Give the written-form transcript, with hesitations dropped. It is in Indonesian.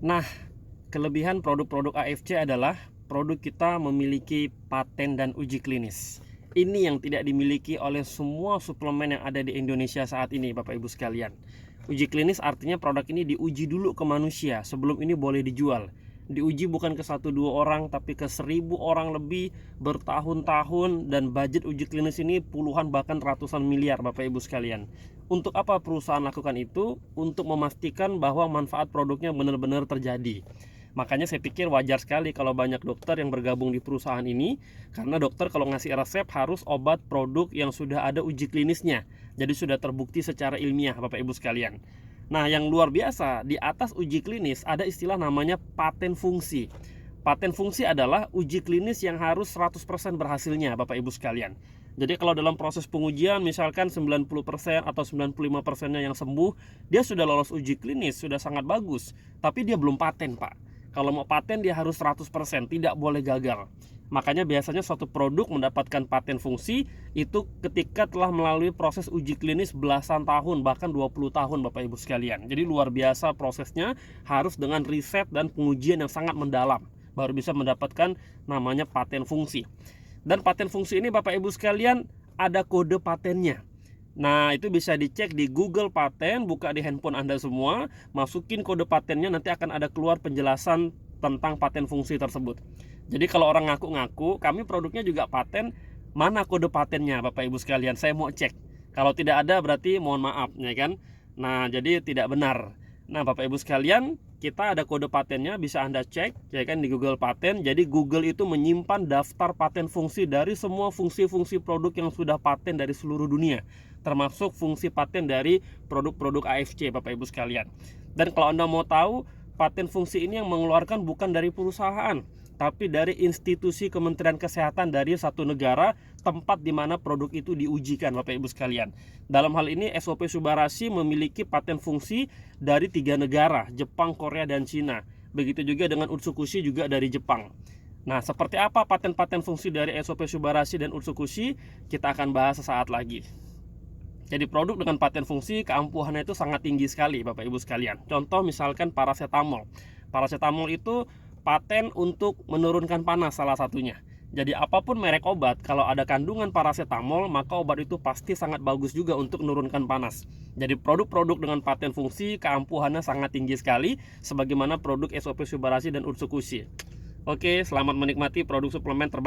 Nah, kelebihan produk-produk AFC adalah produk kita memiliki paten dan uji klinis. Ini yang tidak dimiliki oleh semua suplemen yang ada di Indonesia saat ini, Bapak Ibu sekalian. Uji klinis artinya produk ini diuji dulu ke manusia sebelum ini boleh dijual. Diuji bukan ke 1-2 orang, tapi ke 1.000 orang lebih bertahun-tahun, dan budget uji klinis ini puluhan bahkan ratusan miliar, Bapak Ibu sekalian. Untuk apa perusahaan lakukan itu? Untuk memastikan bahwa manfaat produknya benar-benar terjadi. Makanya saya pikir wajar sekali kalau banyak dokter yang bergabung di perusahaan ini, karena dokter kalau ngasih resep harus obat produk yang sudah ada uji klinisnya. Jadi sudah terbukti secara ilmiah, Bapak Ibu sekalian. Nah, yang luar biasa, di atas uji klinis ada istilah namanya paten fungsi. Paten fungsi adalah uji klinis yang harus 100% berhasilnya, Bapak Ibu sekalian. Jadi kalau dalam proses pengujian misalkan 90% atau 95%-nya yang sembuh, dia sudah lolos uji klinis, sudah sangat bagus, tapi dia belum paten, Pak. Kalau mau paten dia harus 100%, tidak boleh gagal. Makanya biasanya suatu produk mendapatkan paten fungsi itu ketika telah melalui proses uji klinis belasan tahun, bahkan 20 tahun, Bapak Ibu sekalian. Jadi luar biasa prosesnya, harus dengan riset dan pengujian yang sangat mendalam baru bisa mendapatkan namanya paten fungsi. Dan paten fungsi ini, Bapak Ibu sekalian, ada kode patennya. Nah, itu bisa dicek di Google Paten, buka di handphone Anda semua, masukin kode patennya, nanti akan ada keluar penjelasan tentang paten fungsi tersebut. Jadi kalau orang ngaku-ngaku kami produknya juga paten, mana kode patennya, Bapak Ibu sekalian? Saya mau cek. Kalau tidak ada berarti mohon maaf, ya kan? Nah, jadi tidak benar. Nah, Bapak Ibu sekalian, kita ada kode patennya, bisa Anda cek, ya kan, di Google Paten. Jadi Google itu menyimpan daftar paten fungsi dari semua fungsi-fungsi produk yang sudah paten dari seluruh dunia, termasuk fungsi paten dari produk-produk AFC, Bapak Ibu sekalian. Dan kalau Anda mau tahu, paten fungsi ini yang mengeluarkan bukan dari perusahaan, tapi dari institusi Kementerian Kesehatan dari satu negara tempat di mana produk itu diujikan, Bapak Ibu sekalian. Dalam hal ini SOP Subarashi memiliki paten fungsi dari 3 negara, Jepang, Korea, dan Cina. Begitu juga dengan Utsukushi juga dari Jepang. Nah, seperti apa paten-paten fungsi dari SOP Subarashi dan Utsukushi? Kita akan bahas sesaat lagi. Jadi produk dengan paten fungsi keampuhannya itu sangat tinggi sekali, Bapak Ibu sekalian. Contoh misalkan paracetamol. Paracetamol itu paten untuk menurunkan panas salah satunya. Jadi apapun merek obat, kalau ada kandungan paracetamol, maka obat itu pasti sangat bagus juga untuk menurunkan panas. Jadi produk-produk dengan paten fungsi keampuhannya sangat tinggi sekali, sebagaimana produk SOP Subarashi dan Utsukushi. Oke, selamat menikmati produk suplemen terbaik.